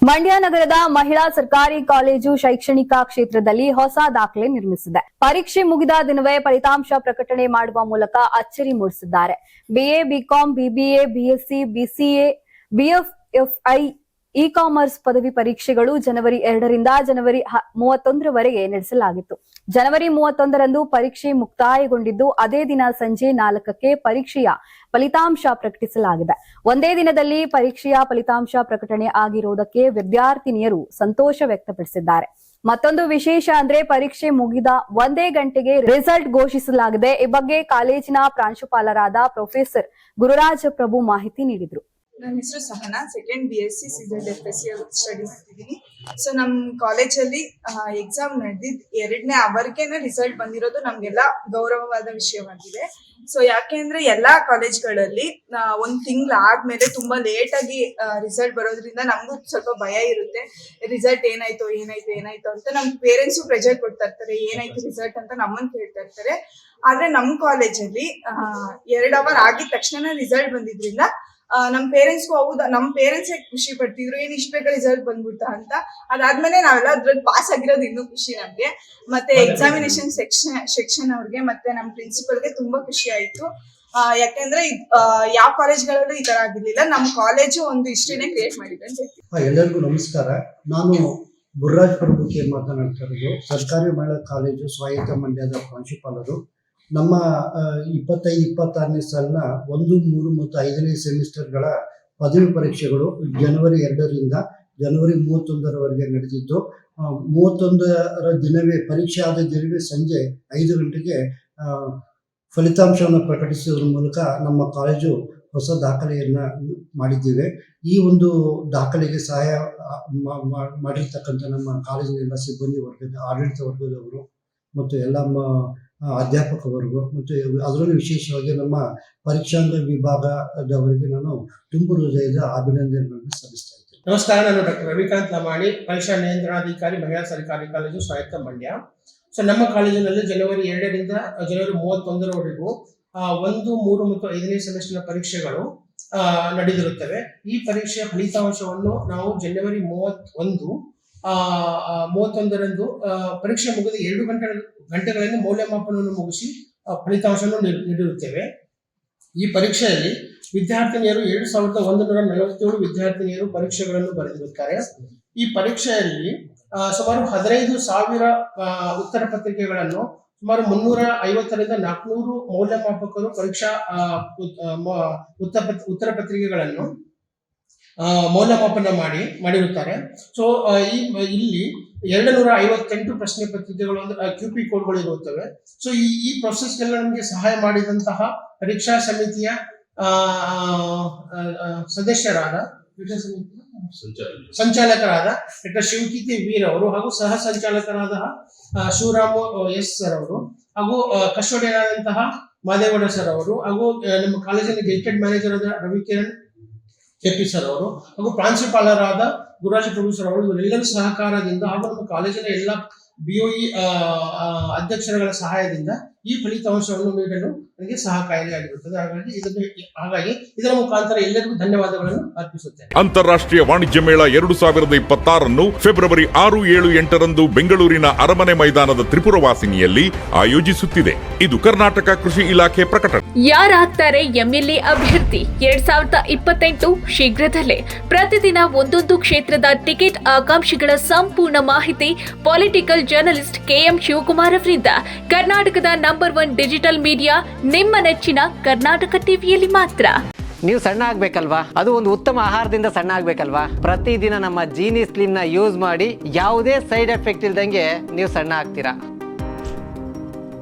ಮಂಡ್ಯ ನಗರದ ಮಹಿಳಾ ಸರ್ಕಾರಿ ಕಾಲೇಜು ಶೈಕ್ಷಣಿಕ ಕ್ಷೇತ್ರದಲ್ಲಿ ಹೊಸ ದಾಖಲೆ ನಿರ್ಮಿಸಿದೆ. ಪರೀಕ್ಷೆ ಮುಗಿದ ದಿನವೇ ಫಲಿತಾಂಶ ಪ್ರಕಟಣೆ ಮಾಡುವ ಮೂಲಕ ಅಚ್ಚರಿ ಮೂಡಿಸಿದ್ದಾರೆ. BA, BCom, BBA, BSc, BCA, BFFI, e-commerce ಪದವಿ ಪರೀಕ್ಷೆಗಳು ಜನವರಿ 2 ರಿಂದ ಜನವರಿ 31ರವರೆಗೆ ನಡೆಸಲಾಗಿತ್ತು. ಜನವರಿ 31ರಂದು ಪರೀಕ್ಷೆ ಮುಕ್ತಾಯಗೊಂಡಿದ್ದು, ಅದೇ ದಿನ ಸಂಜೆ 4ಕ್ಕೆ ಪರೀಕ್ಷೆಯ ಫಲಿತಾಂಶ ಪ್ರಕಟಿಸಲಾಗಿದೆ. ಒಂದೇ ದಿನದಲ್ಲಿ ಪರೀಕ್ಷೆಯ ಫಲಿತಾಂಶ ಪ್ರಕಟಣೆ ಆಗಿರುವುದಕ್ಕೆ ವಿದ್ಯಾರ್ಥಿನಿಯರು ಸಂತೋಷ ವ್ಯಕ್ತಪಡಿಸಿದ್ದಾರೆ. ಮತ್ತೊಂದು ವಿಶೇಷ ಅಂದ್ರೆ ಪರೀಕ್ಷೆ ಮುಗಿದ ಒಂದೇ ಗಂಟೆಗೆ ರಿಸಲ್ಟ್ ಘೋಷಿಸಲಾಗಿದೆ. ಈ ಬಗ್ಗೆ ಕಾಲೇಜಿನ ಪ್ರಾಂಶುಪಾಲರಾದ ಪ್ರೊಫೆಸರ್ ಗುರುರಾಜ ಪ್ರಭು ಮಾಹಿತಿ ನೀಡಿದರು. ನನ್ನ ಹೆಸರು Sahana, second BSc CZFSC study ಮಾಡ್ತಿದ್ದೀನಿ. ಸೊ ನಮ್ಮ ಕಾಲೇಜಲ್ಲಿ ಎಕ್ಸಾಮ್ ನಡೆದಿದ್ದು 2ನೇ ಅವರ್ಗೆನೆ ರಿಸಲ್ಟ್ ಬಂದಿರೋದು ನಮ್ಗೆಲ್ಲ ಗೌರವವಾದ ವಿಷಯವಾಗಿದೆ. ಸೊ ಯಾಕೆಂದ್ರೆ ಎಲ್ಲಾ ಕಾಲೇಜ್ಗಳಲ್ಲಿ 1 ತಿಂಗಳು ಆದ್ಮೇಲೆ ತುಂಬಾ ಲೇಟ್ ಆಗಿ ರಿಸಲ್ಟ್ ಬರೋದ್ರಿಂದ ನಮಗೂ ಸ್ವಲ್ಪ ಭಯ ಇರುತ್ತೆ. ರಿಸಲ್ಟ್ ಏನಾಯ್ತು ಅಂತ ನಮ್ ಪೇರೆಂಟ್ಸು ಪ್ರೆಷರ್ ಕೊಡ್ತಾ ಇರ್ತಾರೆ, ಏನಾಯ್ತು ರಿಸಲ್ಟ್ ಅಂತ ನಮ್ಮನ್ನ ಕೇಳ್ತಾ ಇರ್ತಾರೆ. ಆದ್ರೆ ನಮ್ ಕಾಲೇಜಲ್ಲಿ 2 ಅವರ್ ಆಗಿದ ತಕ್ಷಣ ರಿಸಲ್ಟ್ ಬಂದಿದ್ರಿಂದ ನಮ್ ಪೇರೆಂಟ್ಸ್ಗೂ ಹೌದಾ, ನಮ್ ಪೇರೆಂಟ್ಸೇ ಖುಷಿ ಪಡ್ತಿದ್ರು, ಏನ್ ಇಷ್ಟ ಬೇಗ ರಿಸಲ್ಟ್ ಬಂದ್ಬಿಡ್ತಾ ಅಂತ. ಅದಾದ್ಮೇಲೆ ನಾವೆಲ್ಲ ಅದ್ರಲ್ಲಿ ಪಾಸ್ ಆಗಿರೋದು ಇನ್ನೂ ಖುಷಿ ನಮ್ಗೆ. ಮತ್ತೆ ಎಕ್ಸಾಮಿನೇಷನ್ ಸೆಕ್ಷನ್ ಅವ್ರಿಗೆ ಮತ್ತೆ ನಮ್ ಪ್ರಿನ್ಸಿಪಲ್ಗೆ ತುಂಬಾ ಖುಷಿ ಆಯ್ತು. ಯಾಕೆಂದ್ರೆ ಯಾವ ಕಾಲೇಜ್ಗಳಲ್ಲೂ ಈ ತರ ಆಗಿರ್ಲಿಲ್ಲ, ನಮ್ ಕಾಲೇಜು ಒಂದು ಹಿಸ್ಟ್ರಿನೇ ಕ್ರಿಯೇಟ್ ಮಾಡಿದೆ ಅಂತ ಹೇಳ್ತೀನಿ. ಎಲ್ಲರಿಗೂ ನಮಸ್ಕಾರ. ನಾನು ಗುರುರಾಜ್ ಪ್ರಭು ಮಾತನಾಡ್ತಾ ಇರೋದು, ಸರ್ಕಾರಿ ಮಹಿಳಾ ಕಾಲೇಜು ಸ್ವಾಯತ್ತ ಮಂಡ್ಯದ ಪ್ರಾಂಶುಪಾಲರು. ನಮ್ಮ 25-26ನೇ ಸಾಲಿನ 1, 3 ಮತ್ತು 5ನೇ ಸೆಮಿಸ್ಟರ್ಗಳ ಪದವಿ ಪರೀಕ್ಷೆಗಳು ಜನವರಿ 2 ರಿಂದ ಜನವರಿ 31ರವರೆಗೆ ನಡೆದಿದ್ದು, 31ರ ದಿನವೇ ಪರೀಕ್ಷೆ ಆದ ದಿನವೇ ಸಂಜೆ 5 ಗಂಟೆಗೆ ಫಲಿತಾಂಶವನ್ನು ಪ್ರಕಟಿಸುವುದರ ಮೂಲಕ ನಮ್ಮ ಕಾಲೇಜು ಹೊಸ ದಾಖಲೆಯನ್ನು ಮಾಡಿದ್ದೇವೆ. ಈ ಒಂದು ದಾಖಲೆಗೆ ಸಹಾಯ ಮಾಡಿರ್ತಕ್ಕಂಥ ನಮ್ಮ ಕಾಲೇಜಿನ ಎಲ್ಲ ಸಿಬ್ಬಂದಿ ವರ್ಗದ, ಆಡಳಿತ ವರ್ಗದವರು ಮತ್ತು ಎಲ್ಲ ಅಧ್ಯಾಪಕ ವರ್ಗ ಮತ್ತು ಅದರಲ್ಲೂ ವಿಶೇಷವಾಗಿ ನಮ್ಮ ಪರೀಕ್ಷಾಂಗ ವಿಭಾಗದವರಿಗೆ ನಾನು ತುಂಬು ಹೃದಯದ ಅಭಿನಂದನೆಗಳನ್ನು ಸಲ್ಲಿಸ್ತಾ ಇದ್ದೇನೆ. ನಮಸ್ಕಾರ, ನಾನು ಡಾಕ್ಟರ್ ರವಿಕಾಂತ್ ಲಮಾಣಿ, ಪರೀಕ್ಷಾ ನಿಯಂತ್ರಣಾಧಿಕಾರಿ, ಮಹಿಳಾ ಸರ್ಕಾರಿ ಕಾಲೇಜು ಸ್ವಾಯತ್ತ ಮಂಡ್ಯ. ಸೊ ನಮ್ಮ ಕಾಲೇಜಿನಲ್ಲಿ ಜನವರಿ 2 ರಿಂದ ಜನವರಿ 31ರವರೆಗೂ 1, 3 ಮತ್ತು 5ನೇ ಸೆಮಿಸ್ಟರ್ನ ಪರೀಕ್ಷೆಗಳು ನಡೆದಿರುತ್ತವೆ. ಈ ಪರೀಕ್ಷೆಯ ಫಲಿತಾಂಶವನ್ನು ನಾವು ಜನವರಿ 31ರಂದು ಪರೀಕ್ಷೆ ಮುಗಿದ 2 ಗಂಟೆಗಳಲ್ಲಿ ಮೌಲ್ಯಮಾಪನವನ್ನು ಮುಗಿಸಿ ಫಲಿತಾಂಶವನ್ನು ನೀಡಿರುತ್ತೇವೆ. ಈ ಪರೀಕ್ಷೆಯಲ್ಲಿ ವಿದ್ಯಾರ್ಥಿನಿಯರು 7147 ವಿದ್ಯಾರ್ಥಿನಿಯರು ಪರೀಕ್ಷೆಗಳನ್ನು ಬರೆದಿರುತ್ತಾರೆ. ಈ ಪರೀಕ್ಷೆಯಲ್ಲಿ ಸುಮಾರು 15,000 ಉತ್ತರ ಪತ್ರಿಕೆಗಳನ್ನು ಸುಮಾರು 350ರಿಂದ 400 ಮೌಲ್ಯಮಾಪಕರು ಪರೀಕ್ಷಾ ಉತ್ತರ ಪತ್ರಿಕೆಗಳನ್ನು ಮೌಲ್ಯಮಾಪನ ಮಾಡಿರುತ್ತಾರೆ. ಸೊ ಇಲ್ಲಿ 258 ಪ್ರಶ್ನೆ ಪತ್ರಿಕೆಗಳು ಅಂದ್ರೆ QP ಕೋಡ್ಗಳು ಇರುತ್ತವೆ. ಸೊ ಈ ಪ್ರೊಸೆಸ್ಗೆಲ್ಲ ನಮಗೆ ಸಹಾಯ ಮಾಡಿದಂತಹ ಪರೀಕ್ಷಾ ಸಮಿತಿಯ ಸದಸ್ಯರಾದ ಸಂಚಾಲಕರಾದ ಡಾಕ್ಟರ್ ಶಿವಕೀರ್ತಿ ವೀರ್ ಅವರು ಹಾಗೂ ಸಹ ಸಂಚಾಲಕರಾದ ಶಿವರಾಮ S ಸರ್ ಅವರು ಹಾಗೂ ಕಸ್ಟೋಡಿಯನ್ ಆದಂತಹ ಮಾದೇಗೌಡ ಸರ್ ಅವರು ಹಾಗೂ ನಮ್ಮ ಕಾಲೇಜಿನ ಗೆಜೆಟೆಡ್ ಮ್ಯಾನೇಜರ್ ಆದ ರವಿಕಿರಣ್ KP ಸರ್ ಅವರು ಹಾಗೂ ಪ್ರಾಂಶುಪಾಲರಾದ ಗುರುರಾಜ ಪ್ರಭು ಸರ್ ಅವರು ಇವರೆಲ್ಲರ ಸಹಕಾರದಿಂದ ಹಾಗೂ ನಮ್ಮ ಕಾಲೇಜಿನ ಎಲ್ಲ BOE ಅಧ್ಯಕ್ಷರುಗಳ ಸಹಾಯದಿಂದ ಈ ಫಲಿತಾಂಶವನ್ನು ನೀಡಲು ನನಗೆ ಸಹಕಾರಿಯಾಗಿರುತ್ತದೆ. ಹಾಗಾಗಿ ಇದರ ಮುಖಾಂತರ ಎಲ್ಲರಿಗೂ ಧನ್ಯವಾದಗಳನ್ನು ಅರ್ಪಿಸುತ್ತೇನೆ. ಅಂತಾರಾಷ್ಟ್ರೀಯ ವಾಣಿಜ್ಯ ಮೇಳ 2026 ಫೆಬ್ರವರಿ 6, 7, 8ರಂದು ಬೆಂಗಳೂರಿನ ಅರಮನೆ ಮೈದಾನದ ತ್ರಿಪುರವಾಸಿನಿಯಲ್ಲಿ ಆಯೋಜಿಸುತ್ತಿದೆ. ಇದು ಕರ್ನಾಟಕ ಕೃಷಿ ಇಲಾಖೆ ಪ್ರಕಟಣೆ. ಯಾರಾಗ್ತಾರೆ MLA ಅಭ್ಯರ್ಥಿ 2028 ಶೀಘ್ರದಲ್ಲೇ. ಪ್ರತಿದಿನ ಒಂದೊಂದು ಕ್ಷೇತ್ರದ ಟಿಕೆಟ್ ಆಕಾಂಕ್ಷಿಗಳ ಸಂಪೂರ್ಣ ಮಾಹಿತಿ ಪೊಲಿಟಿಕಲ್ ಜರ್ನಲಿಸ್ಟ್ KM ಶಿವಕುಮಾರ್ ಅವರಿಂದ. ಕರ್ನಾಟಕದ ನಂಬರ್ 1 ಡಿಜಿಟಲ್ ಮೀಡಿಯಾ ನಿಮ್ಮ ನೆಚ್ಚಿನ ಕರ್ನಾಟಕ ಟಿವಿಯಲ್ಲಿ ಮಾತ್ರ. ನೀವು ಸಣ್ಣ ಆಗ್ಬೇಕಲ್ವಾ? ಅದು ಒಂದು ಉತ್ತಮ ಆಹಾರದಿಂದ ಸಣ್ಣ ಆಗ್ಬೇಕಲ್ವಾ? ಪ್ರತಿದಿನ ನಮ್ಮ ಜೀನಿ ಸ್ಲಿಮ್ ನ ಯೂಸ್ ಮಾಡಿ ಯಾವುದೇ ಸೈಡ್ ಎಫೆಕ್ಟ್ ಇಲ್ದಂಗೆ ನೀವು ಸಣ್ಣ ಆಗ್ತೀರಾ.